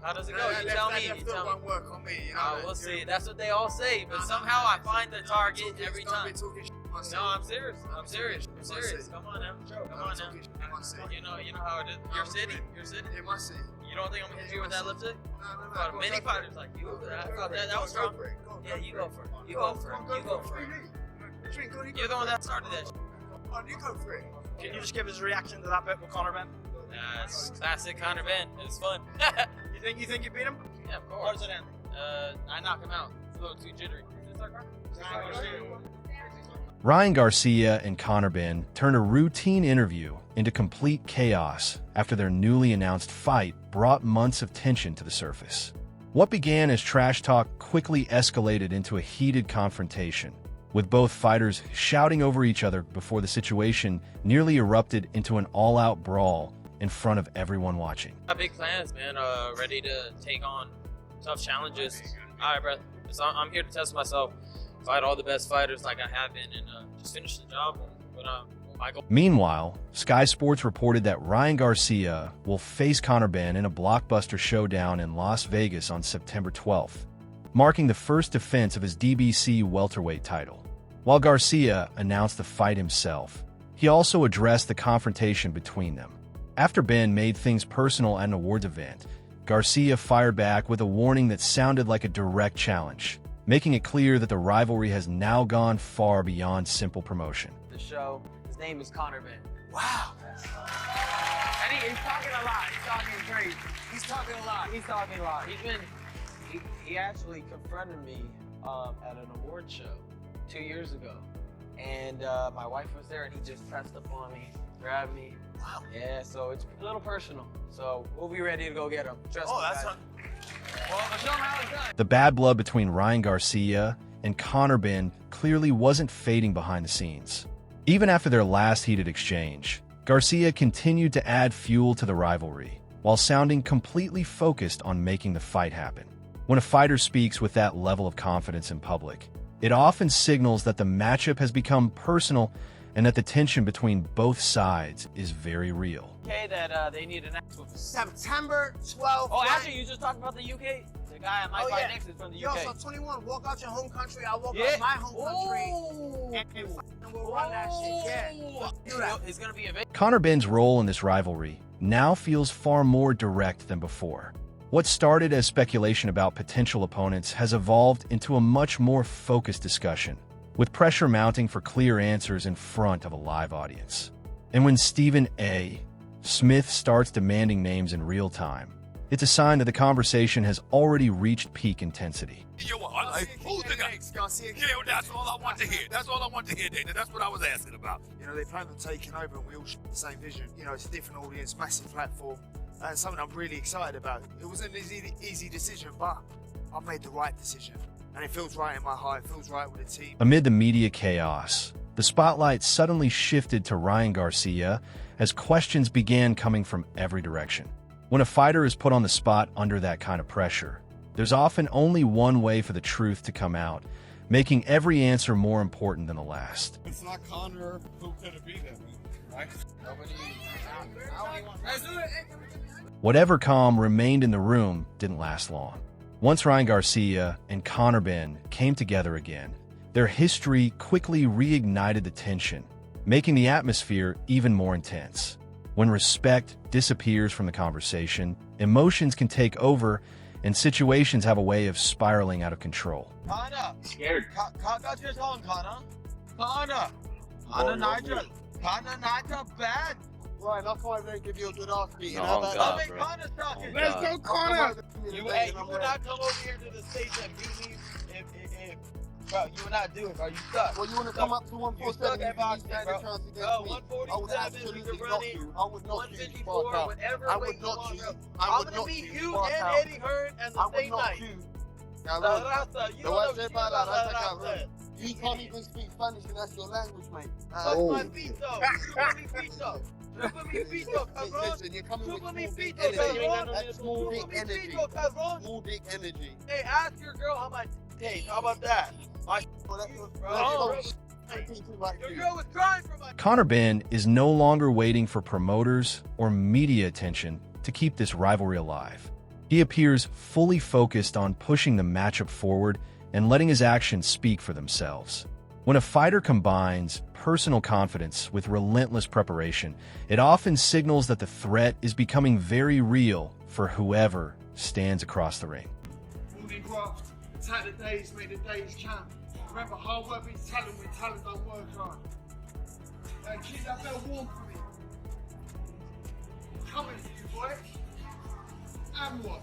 How does it go? You tell me. You tell me. Won't work on me. You know, We'll see. That's what they all say, but somehow I find the target every time. No, I'm serious. I'm serious. Come on now. Come on now. You know how it is. Your city. In my city. You don't think I'm gonna hit you with that lipstick? No. Many fighters like you. I thought that was strong. Yeah, you go for it. You go for it. You're the one that started that. You go for it. Can you just give us a reaction to that bit with Conor, Benn? It's classic Conor Benn. It was fun. You think you beat him? Yeah, of course. How does it end? I knock him out. It's a little too jittery. Is this our car? Ryan Garcia and Conor Benn turned a routine interview into complete chaos after their newly announced fight brought months of tension to the surface. What began as trash talk quickly escalated into a heated confrontation, with both fighters shouting over each other before the situation nearly erupted into an all-out brawl in front of everyone watching. Got big plans, man. Ready to take on tough challenges. All right, brother. I'm here to test myself, fight all the best fighters like I have been, and just finish the job. Meanwhile, Sky Sports reported that Ryan Garcia will face Conor Benn in a blockbuster showdown in Las Vegas on September 12th, marking the first defense of his WBC welterweight title. While Garcia announced the fight himself, he also addressed the confrontation between them. After Benn made things personal at an awards event, Garcia fired back with a warning that sounded like a direct challenge, making it clear that the rivalry has now gone far beyond simple promotion. The show, his name is Conor Benn. Wow. And he's talking a lot. He's talking great. He's talking a lot. He actually confronted me at an award show 2 years ago. And my wife was there, and he just pressed up on me, grabbed me. Wow. Yeah, so it's a little personal. So we'll be ready to go get him. Trust me, That's guys. Well, show him how it's done. The bad blood between Ryan Garcia and Conor Benn clearly wasn't fading behind the scenes. Even after their last heated exchange, Garcia continued to add fuel to the rivalry, while sounding completely focused on making the fight happen. When a fighter speaks with that level of confidence in public, it often signals that the matchup has become personal and that the tension between both sides is very real. Okay, that they need an axe with. September 12th. Oh, actually, you just talked about the UK? The guy I might fight next is from the UK. Yo, so 21, walk out your home country, I'll walk out my home country. And we'll run that shit, yeah. Do that. It's gonna be a Conor Benn's role in this rivalry now feels far more direct than before. What started as speculation about potential opponents has evolved into a much more focused discussion, with pressure mounting for clear answers in front of a live audience. And when Stephen A. Smith starts demanding names in real time, it's a sign that the conversation has already reached peak intensity. Who's the guy? Garcia. Yeah, that's all I want to hear. That's all I want to hear, Dana. That's what I was asking about. You know, they plan on taking over and we all share the same vision. You know, it's a different audience, massive platform, and something I'm really excited about. It wasn't an easy decision, but I've made the right decision. And it feels right in my heart, it feels right with the team. Amid the media chaos, the spotlight suddenly shifted to Ryan Garcia as questions began coming from every direction. When a fighter is put on the spot under that kind of pressure, there's often only one way for the truth to come out, making every answer more important than the last. It's not Conor, who could it be then, right? Whatever calm remained in the room didn't last long. Once Ryan Garcia and Conor Benn came together again, their history quickly reignited the tension, making the atmosphere even more intense. When respect disappears from the conversation, emotions can take over, and situations have a way of spiraling out of control. Conor! scared. Conor, just hold Conor. Conor Nigel, bad. Right, that's why they give you a good ass beating. Oh, God, bro. Conor's talking. Let's go, Conor! You would not come over here to the stage and beat me if bro, you would not do it, bro. You suck. Well, you want to come up to You suck 147 at boxing, stand bro. a chance against Bro, me. 147, I would absolutely you're knock running. you. I would knock you. 154, whatever I weight would you knock want, you. bro. I I'm would gonna knock beat you. you Spark and out. Eddie Hearn and I the would same knock night. you. Now La look, raza, you the don't way know I say shit about that, about I La think I raza. you can't even speak Spanish and that's your language, mate. Suck my feet though. Chupa mi pito. Chupa mi pito, cabrón. Listen, you're coming with Chupa small mi dick pito, energy. cabrón. That's small dick Chupa mi energy. pito, cabrón. Small dick energy. Hey, ask your girl how much taste. How about that? My Well, that's bro. people like Your you. girl was crying for my. Conor Benn is no longer waiting for promoters or media attention to keep this rivalry alive. He appears fully focused on pushing the matchup forward and letting his actions speak for themselves. When a fighter combines personal confidence with relentless preparation, it often signals that the threat is becoming very real for whoever stands across the ring. Morning graft, attack the days, make the days count. Remember, hard work beats talent when talent don't work hard. Keep that bell warm for me. Coming for you, boy. And what?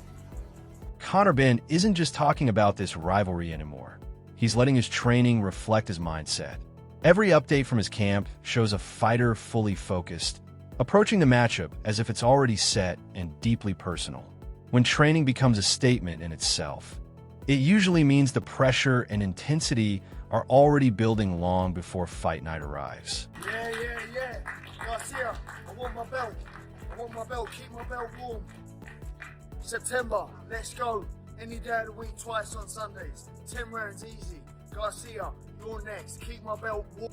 Conor Benn isn't just talking about this rivalry anymore. He's letting his training reflect his mindset. Every update from his camp shows a fighter fully focused, approaching the matchup as if it's already set and deeply personal. When training becomes a statement in itself, it usually means the pressure and intensity are already building long before fight night arrives. Yeah. Garcia, I want my belt. Keep my belt warm. September, let's go. Any day of the week, twice on Sundays. 10 rounds easy. Garcia, you're next. Keep my belt warm.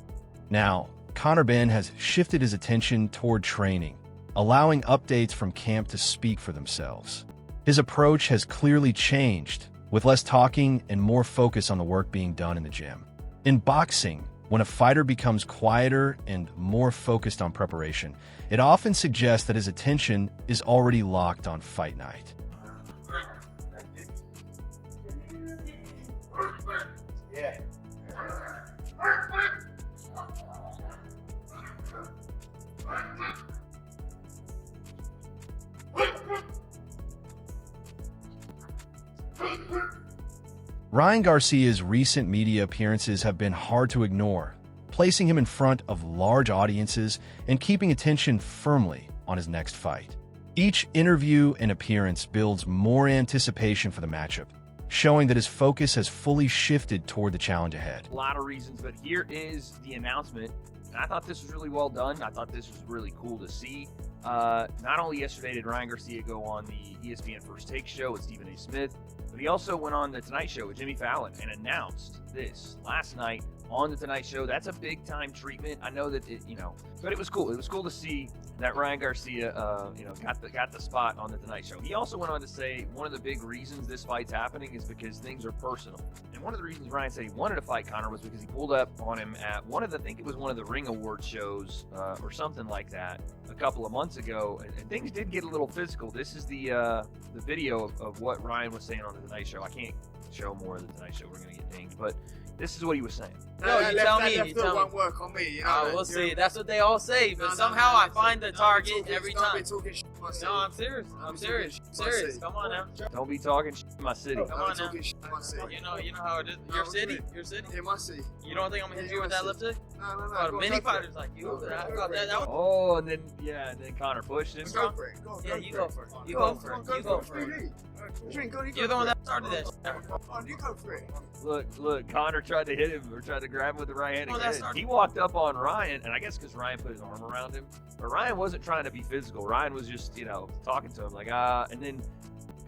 Now, Conor Benn has shifted his attention toward training, allowing updates from camp to speak for themselves. His approach has clearly changed, with less talking and more focus on the work being done in the gym. In boxing, when a fighter becomes quieter and more focused on preparation, it often suggests that his attention is already locked on fight night. Yeah. Ryan Garcia's recent media appearances have been hard to ignore, placing him in front of large audiences and keeping attention firmly on his next fight. Each interview and appearance builds more anticipation for the matchup, showing that his focus has fully shifted toward the challenge ahead. A lot of reasons, but here is the announcement. And I thought this was really well done. I thought this was really cool to see. Not only yesterday did Ryan Garcia go on the ESPN First Take show with Stephen A. Smith, but he also went on the Tonight Show with Jimmy Fallon and announced this last night on the Tonight Show. That's a big time treatment. I know that but it was cool. It was cool to see that Ryan Garcia, got the spot on the Tonight Show. He also went on to say one of the big reasons this fight's happening is because things are personal. And one of the reasons Ryan said he wanted to fight Conor was because he pulled up on him at I think it was one of the Ring Award shows or something like that a couple of months ago, and things did get a little physical. This is the video of what Ryan was saying on the Tonight Show. I can't show more of the Tonight Show. We're gonna get dinged, but this is what he was saying. No, you tell me. That left won't work on me. You know, We'll see. That's what they all say, but somehow I find the target every time. No, I'm serious. I'm serious. Come on now. Don't be talking shit in my city. Come on now. You know how it is. Your city. Yeah, my city. You don't think I'm gonna hit you with that left hook? No. Many fighters like you. That was. Oh, and then Conor pushed him. Go for it. Yeah, you go for it. You go for it. You're the one that started that. You go for it. Look, Conor tried to hit him or tried to grab him with the right hand again. Started. He walked up on Ryan, and I guess because Ryan put his arm around him, but Ryan wasn't trying to be physical. Ryan was just, talking to him like, and then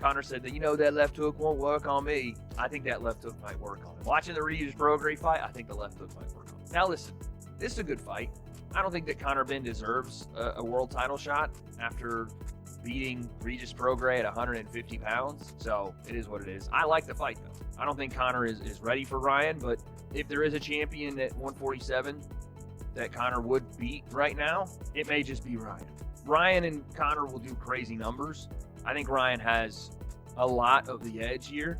Conor said that, that left hook won't work on me. I think that left hook might work on him. Watching the Regis Prograis fight, I think the left hook might work on him. Now listen, this is a good fight. I don't think that Conor Benn deserves a world title shot after beating Regis Prograis at 150 pounds. So it is what it is. I like the fight though. I don't think Conor is ready for Ryan, but if there is a champion at 147 that Conor would beat right now, it may just be Ryan. Ryan and Conor will do crazy numbers. I think Ryan has a lot of the edge here.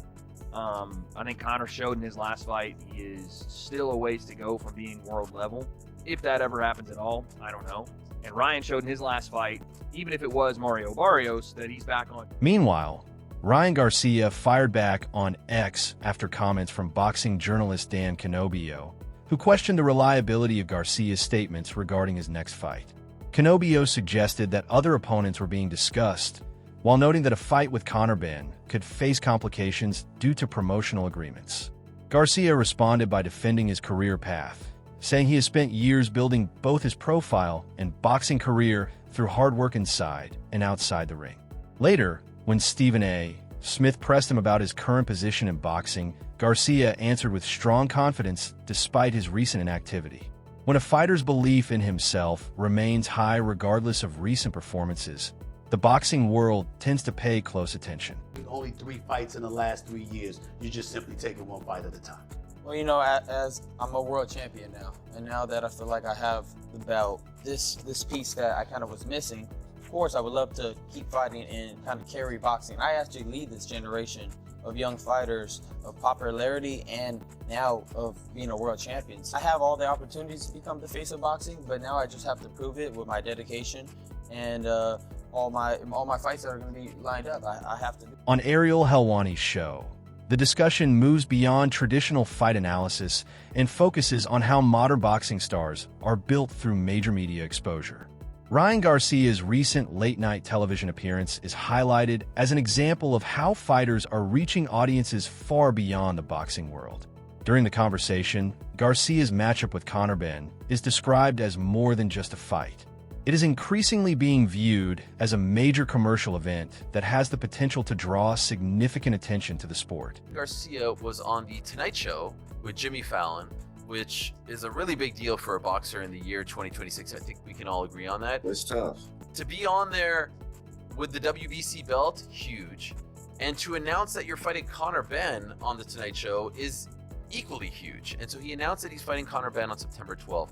I think Conor showed in his last fight he is still a ways to go from being world level. If that ever happens at all, I don't know. And Ryan showed in his last fight, even if it was Mario Barrios, that he's back on. Meanwhile, Ryan Garcia fired back on X after comments from boxing journalist Dan Canobio, who questioned the reliability of Garcia's statements regarding his next fight. Canobio suggested that other opponents were being discussed, while noting that a fight with Conor Benn could face complications due to promotional agreements. Garcia responded by defending his career path, saying he has spent years building both his profile and boxing career through hard work inside and outside the ring. Later, when Stephen A. Smith pressed him about his current position in boxing, Garcia answered with strong confidence despite his recent inactivity. When a fighter's belief in himself remains high regardless of recent performances, the boxing world tends to pay close attention. Only 3 fights in the last 3 years. You're just simply taking one fight at a time. Well, you know, as I'm a world champion now, and now that I feel like I have the belt, this piece that I kind of was missing, of course, I would love to keep fighting and kind of carry boxing. I actually lead this generation of young fighters of popularity and now of being a world champion. I have all the opportunities to become the face of boxing, but now I just have to prove it with my dedication and all my fights that are going to be lined up. I have to. On Ariel Helwani's show, the discussion moves beyond traditional fight analysis and focuses on how modern boxing stars are built through major media exposure. Ryan Garcia's recent late-night television appearance is highlighted as an example of how fighters are reaching audiences far beyond the boxing world. During the conversation, Garcia's matchup with Conor Benn is described as more than just a fight. It is increasingly being viewed as a major commercial event that has the potential to draw significant attention to the sport. Garcia was on The Tonight Show with Jimmy Fallon, which is a really big deal for a boxer in the year 2026. I think we can all agree on that. It's tough. To be on there with the WBC belt, huge. And to announce that you're fighting Conor Benn on The Tonight Show is equally huge. And so he announced that he's fighting Conor Benn on September 12th.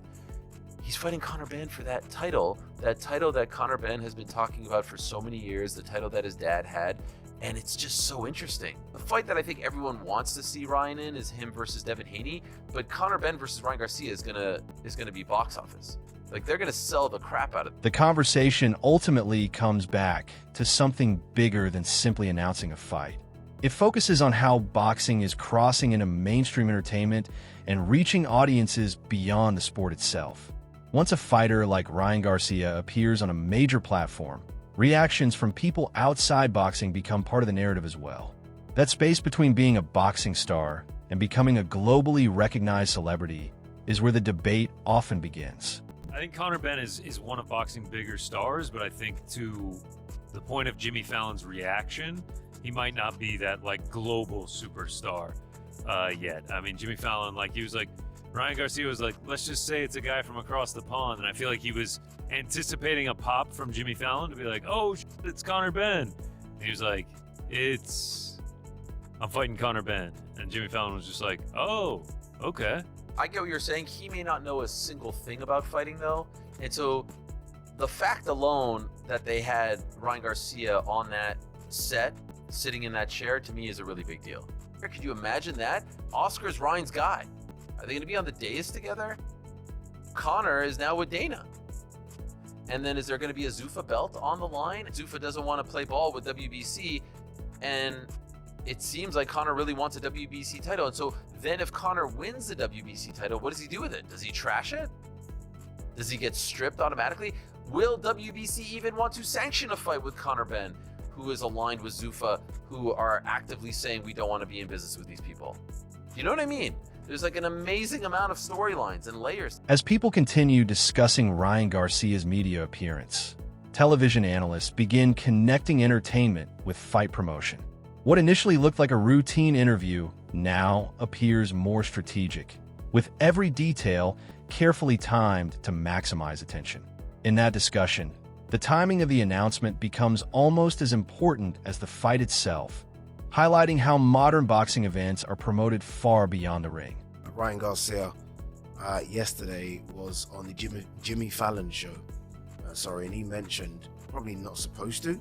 He's fighting Conor Benn for that title that Conor Benn has been talking about for so many years, the title that his dad had, and it's just so interesting. The fight that I think everyone wants to see Ryan in is him versus Devin Haney, but Conor Benn versus Ryan Garcia is gonna be box office. Like, they're gonna sell the crap out of it. The conversation ultimately comes back to something bigger than simply announcing a fight. It focuses on how boxing is crossing into mainstream entertainment and reaching audiences beyond the sport itself. Once a fighter like Ryan Garcia appears on a major platform, reactions from people outside boxing become part of the narrative as well. That space between being a boxing star and becoming a globally recognized celebrity is where the debate often begins. I think Conor Benn is one of boxing's bigger stars, but I think to the point of Jimmy Fallon's reaction, he might not be that global superstar yet. I mean, Jimmy Fallon, he was like, Ryan Garcia was like, let's just say it's a guy from across the pond. And I feel like he was anticipating a pop from Jimmy Fallon to be like, oh, it's Conor Benn. And he was like, I'm fighting Conor Benn. And Jimmy Fallon was just like, oh, okay. I get what you're saying. He may not know a single thing about fighting, though. And so the fact alone that they had Ryan Garcia on that set, sitting in that chair, to me is a really big deal. Could you imagine that? Oscar's Ryan's guy. Are they going to be on the dais together? Conor is now with Dana. And then is there going to be a Zuffa belt on the line? Zuffa doesn't want to play ball with WBC, and it seems like Conor really wants a WBC title. And so then if Conor wins the WBC title, what does he do with it? Does he trash it? Does he get stripped automatically? Will WBC even want to sanction a fight with Conor Benn, who is aligned with Zuffa, who are actively saying we don't want to be in business with these people? You know what I mean? There's an amazing amount of storylines and layers. As people continue discussing Ryan Garcia's media appearance, television analysts begin connecting entertainment with fight promotion. What initially looked like a routine interview now appears more strategic, with every detail carefully timed to maximize attention. In that discussion, the timing of the announcement becomes almost as important as the fight itself, highlighting how modern boxing events are promoted far beyond the ring. Ryan Garcia yesterday was on the Jimmy Fallon show. And he mentioned, probably not supposed to,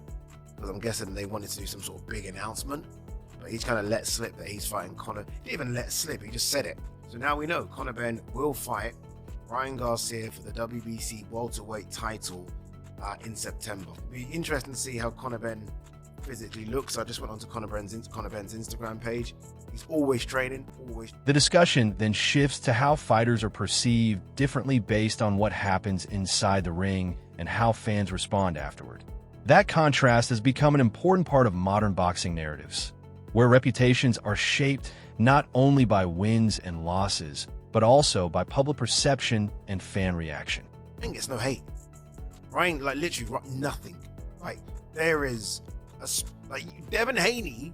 because I'm guessing they wanted to do some sort of big announcement, but he's kind of let slip that he's fighting Conor. He didn't even let slip, he just said it. So now we know Conor Benn will fight Ryan Garcia for the WBC welterweight title in September. It'll be interesting to see how Conor Benn physically looks. I just went onto Conor Benn's Instagram page. He's always training, always. The discussion then shifts to how fighters are perceived differently based on what happens inside the ring and how fans respond afterward. That contrast has become an important part of modern boxing narratives, where reputations are shaped not only by wins and losses, but also by public perception and fan reaction. I think it's no hate. Ryan, literally nothing. There is Devin Haney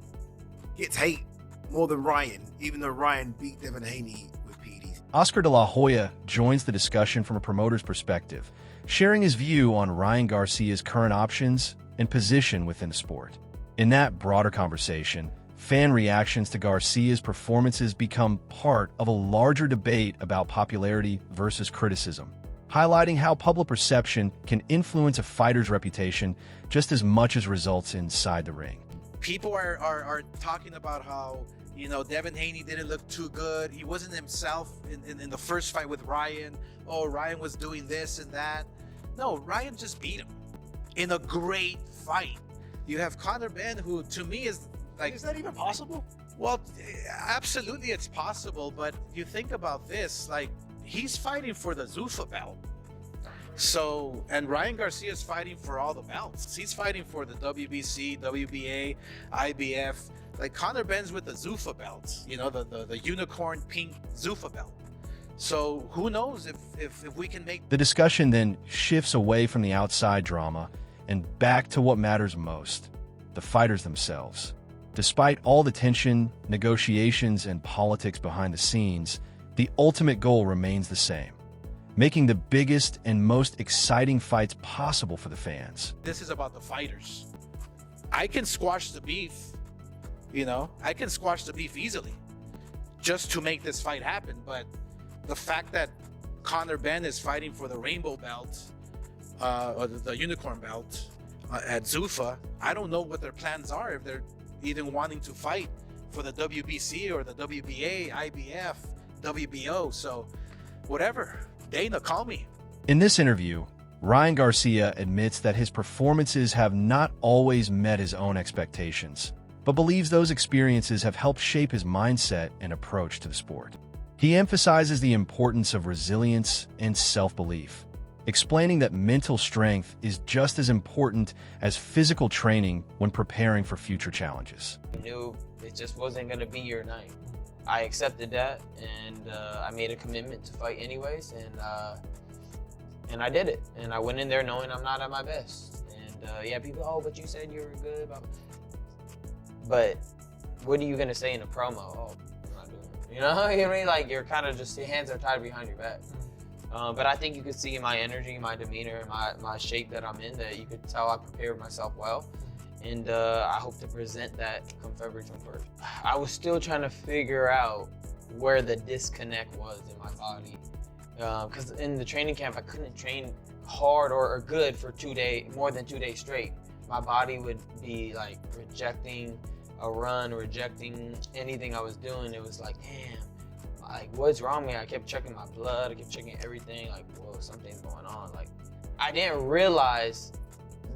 gets hate more than Ryan, even though Ryan beat Devin Haney with PEDs. Oscar de la Hoya joins the discussion from a promoter's perspective, sharing his view on Ryan Garcia's current options and position within the sport. In that broader conversation, fan reactions to Garcia's performances become part of a larger debate about popularity versus criticism, highlighting how public perception can influence a fighter's reputation just as much as results inside the ring. People are talking about how, Devin Haney didn't look too good. He wasn't himself in the first fight with Ryan. Oh, Ryan was doing this and that. No, Ryan just beat him in a great fight. You have Conor Benn, who to me is like... Is that even possible? Well, absolutely it's possible, but you think about this, like, he's fighting for the Zuffa belt. So, and Ryan Garcia is fighting for all the belts. He's fighting for the WBC, WBA, IBF. Like, Conor Benn's with the Zuffa belt, the unicorn pink Zuffa belt. So who knows if we can make... The discussion then shifts away from the outside drama and back to what matters most, the fighters themselves. Despite all the tension, negotiations, and politics behind the scenes, the ultimate goal remains the same: making the biggest and most exciting fights possible for the fans. This is about the fighters. I can squash the beef, I can squash the beef easily just to make this fight happen. But the fact that Conor Benn is fighting for the rainbow belt, or the unicorn belt at Zuffa, I don't know what their plans are, if they're even wanting to fight for the WBC or the WBA, IBF, WBO. So whatever, Dana, call me. In this interview, Ryan Garcia admits that his performances have not always met his own expectations, but believes those experiences have helped shape his mindset and approach to the sport. He emphasizes the importance of resilience and self-belief, explaining that mental strength is just as important as physical training when preparing for future challenges. I knew it just wasn't going to be your night. I accepted that, and I made a commitment to fight anyways, and I did it. And I went in there knowing I'm not at my best. And people, oh, but you said you were good. But what are you going to say in a promo? Oh, I'm not doing it. You know what I mean? Like, you're kind of just, your hands are tied behind your back. But I think you could see in my energy, my demeanor, my shape that I'm in, that you could tell I prepared myself well. And I hope to present that come February 21st. I was still trying to figure out where the disconnect was in my body. Because in the training camp, I couldn't train hard or good for more than 2 days straight. My body would be like rejecting a run, rejecting anything I was doing. It was like, damn. Like, what's wrong with me? I kept checking my blood, I kept checking everything, like, whoa, something's going on. Like, I didn't realize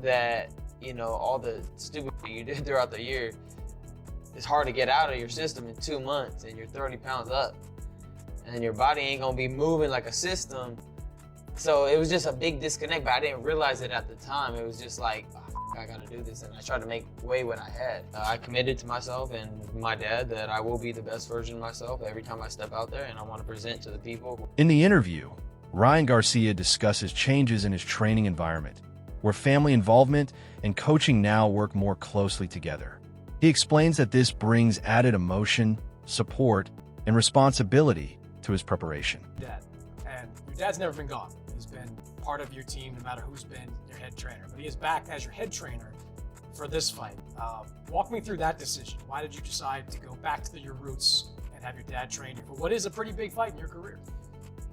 that, all the stupid shit you did throughout the year, it's hard to get out of your system in 2 months, and you're 30 pounds up, and your body ain't gonna be moving like a system. So it was just a big disconnect, but I didn't realize it at the time. It was just like, I gotta do this, and I tried to make way what I had. I committed to myself and my dad that I will be the best version of myself every time I step out there, and I want to present to the people. In the interview, Ryan Garcia discusses changes in his training environment, where family involvement and coaching now work more closely together. He explains that this brings added emotion, support, and responsibility to his preparation. Dad, and your dad's never been gone. He's been part of your team no matter who's been your head trainer, but he is back as your head trainer for this fight. Walk me through that decision. Why did you decide to go back to your roots and have your dad train you for what is a pretty big fight in your career?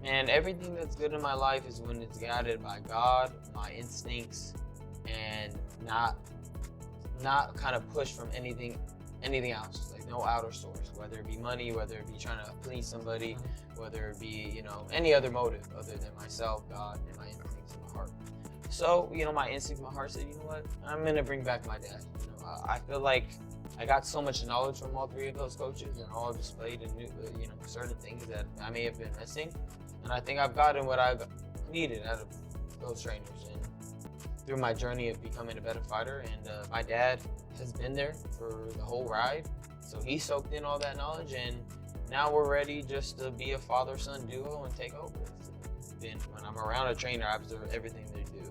Man, everything that's good in my life is when it's guided by God, my instincts, and not kind of pushed from anything else, like no outer source, whether it be money, whether it be trying to please somebody, whether it be, any other motive other than myself, God, and my instincts in my heart. So, my instincts, my heart said, you know what, I'm gonna bring back my dad. I feel like I got so much knowledge from all three of those coaches, and all displayed and certain things that I may have been missing. And I think I've gotten what I've needed out of those trainers, and through my journey of becoming a better fighter. And my dad has been there for the whole ride, so he soaked in all that knowledge, and now we're ready just to be a father-son duo and take over. Then when I'm around a trainer, I observe everything they do,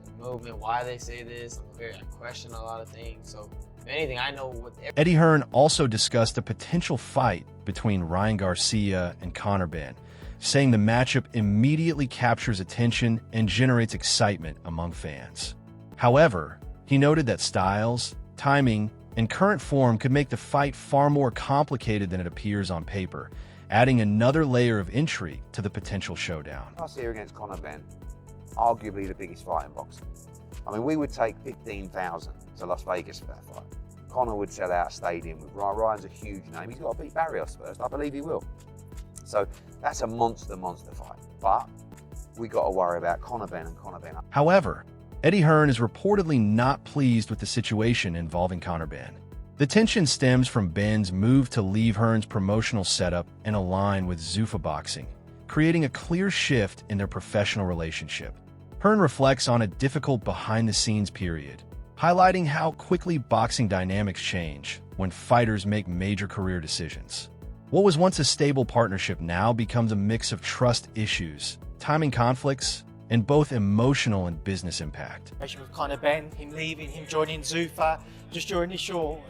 the movement, why they say this. I question a lot of things. So if anything, I know what. Eddie Hearn also discussed a potential fight between Ryan Garcia and Conor Benn, saying the matchup immediately captures attention and generates excitement among fans. However, He noted that styles, timing, and current form could make the fight far more complicated than it appears on paper, adding another layer of intrigue to the potential showdown. Garcia against Conor Benn, arguably the biggest fight in boxing. I mean, we would take 15,000 to Las Vegas for that fight. Conor would sell out a stadium with Ryan. Ryan's a huge name. He's got to beat Barrios first. I believe he will. So that's a monster fight. But we got to worry about Conor Benn and Conor Benn. However, Eddie Hearn is reportedly not pleased with the situation involving Conor Benn. The tension stems from Benn's move to leave Hearn's promotional setup and align with Zuffa Boxing, creating a clear shift in their professional relationship. Hearn reflects on a difficult behind-the-scenes period, highlighting how quickly boxing dynamics change when fighters make major career decisions. What was once a stable partnership now becomes a mix of trust issues, timing conflicts, and both emotional and business impact. With Conor Benn, him leaving, him joining Zuffa, just your initial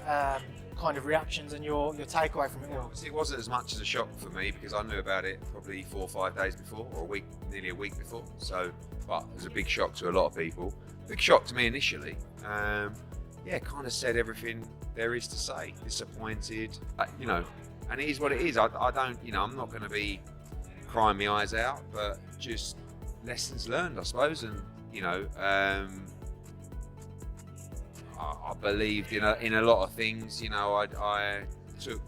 kind of reactions and your takeaway from it all. It wasn't as much as a shock for me because I knew about it probably 4 or 5 days before, or nearly a week before. So, but it was a big shock to a lot of people. Big shock to me initially. Kind of said everything there is to say. Disappointed, and it is what it is. I don't, I'm not going to be crying my eyes out, but just lessons learned, I suppose. And I believed in a lot of things. I took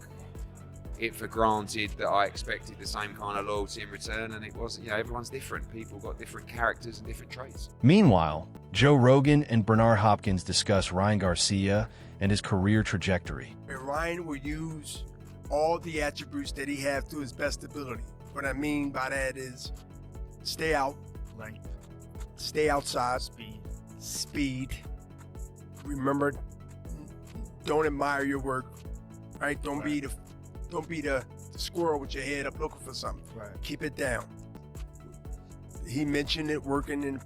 it for granted that I expected the same kind of loyalty in return, and it wasn't. Everyone's different. People got different characters and different traits. Meanwhile, Joe Rogan and Bernard Hopkins discuss Ryan Garcia and his career trajectory. Ryan will use all the attributes that he has to his best ability. What I mean by that is stay out, length, stay outside, speed. Remember, don't admire your work, right? Don't be the squirrel with your head up looking for something. Right. Keep it down. He mentioned it working in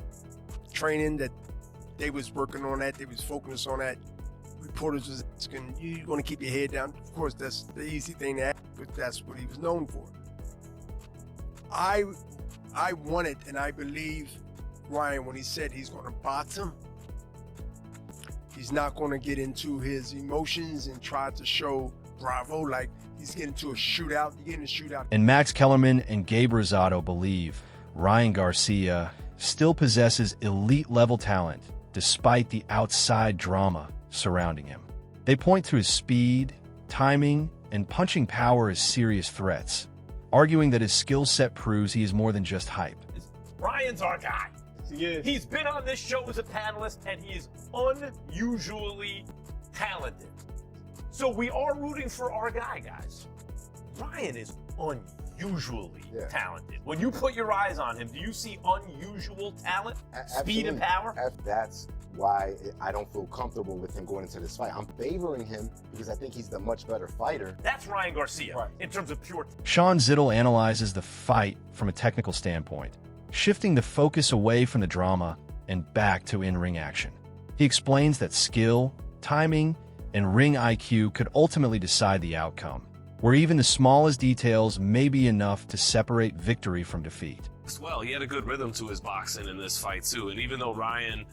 training, that they was working on that, they was focused on that. Reporters was asking, you going to keep your head down? Of course, that's the easy thing to ask, but that's what he was known for. I wanted, and I believe Ryan when he said he's going to box him. He's not going to get into his emotions and try to show bravo like he's getting to a shootout. You get in a shootout. And Max Kellerman and Gabe Rosado believe Ryan Garcia still possesses elite-level talent despite the outside drama surrounding him. They point to his speed, timing, and punching power as serious threats, arguing that his skill set proves he is more than just hype. Ryan's our guy. He's been on this show as a panelist, and he is unusually talented. So we are rooting for our guy, guys. Ryan is unusually talented. When you put your eyes on him, do you see unusual talent, speed and power? That's why I don't feel comfortable with him going into this fight. I'm favoring him because I think he's the much better fighter. That's Ryan Garcia in terms of pure. Sean Zittel analyzes the fight from a technical standpoint, shifting the focus away from the drama and back to in-ring action. He explains that skill, timing, and ring IQ could ultimately decide the outcome, where even the smallest details may be enough to separate victory from defeat. Well, he had a good rhythm to his boxing in this fight too, and even though Ryan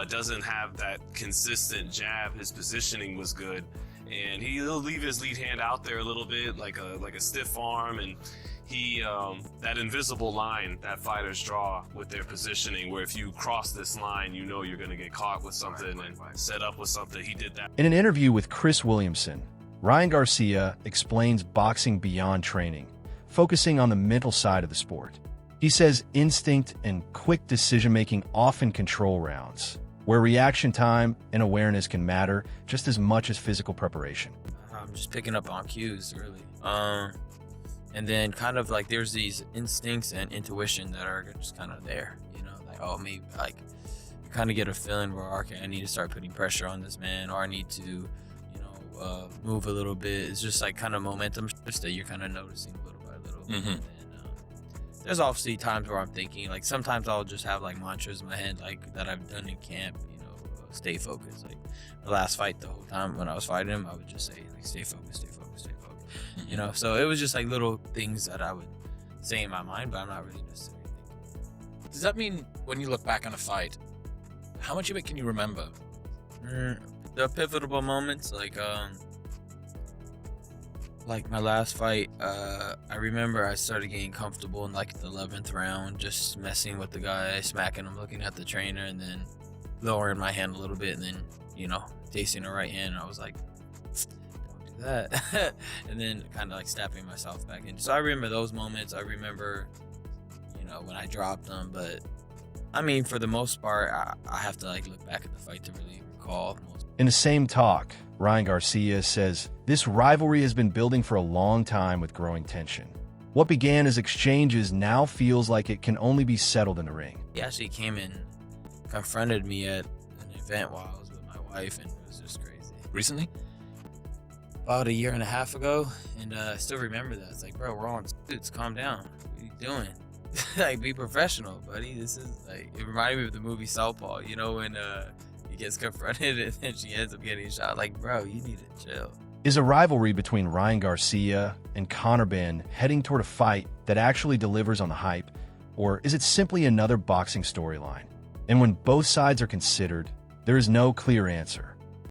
doesn't have that consistent jab, his positioning was good, and he'll leave his lead hand out there a little bit, like a stiff arm, and he that invisible line that fighters draw with their positioning, where if you cross this line, you know you're going to get caught with something and set up with something. He did that. In an interview with Chris Williamson, Ryan Garcia explains boxing beyond training, focusing on the mental side of the sport. He says instinct and quick decision-making often control rounds, where reaction time and awareness can matter just as much as physical preparation. I'm just picking up on cues, really. And then kind of like there's these instincts and intuition that are just kind of there, like, oh, maybe like you kind of get a feeling where, okay, I need to start putting pressure on this man, or I need to, move a little bit. It's just like kind of momentum just that you're kind of noticing little by little. Mm-hmm. And there's obviously times where I'm thinking, like sometimes I'll just have like mantras in my head, like that I've done in camp, stay focused. Like the last fight, the whole time when I was fighting him, I would just say like, stay focused, stay focused, stay focused. Mm-hmm. So it was just like little things that I would say in my mind, but I'm not really necessarily thinking. Does that mean when you look back on a fight, how much of it can you remember? The pivotal moments, like my last fight, I remember I started getting comfortable in like the 11th round, just messing with the guy, smacking him, looking at the trainer, and then lowering my hand a little bit, and then, you know, tasting the right hand. I was like, don't do that. And then kind of like snapping myself back in. So I remember those moments. I remember, you know, when I dropped them. But I mean, for the most part, I have to like look back at the fight to really recall. In the same talk, Ryan Garcia says this rivalry has been building for a long time with growing tension. What began as exchanges now feels like it can only be settled in the ring. He actually came and confronted me at an event while I was with my wife, and it was just crazy. Recently? About a year and a half ago, and I still remember that. It's like, bro, we're on suits, calm down. What are you doing? Like, be professional, buddy. This is like, it reminded me of the movie Southpaw, you know, when he gets confronted and then she ends up getting shot. Like, bro, you need to chill. Is a rivalry between Ryan Garcia and Conor Benn heading toward a fight that actually delivers on the hype, or is it simply another boxing storyline? And when both sides are considered, there is no clear answer.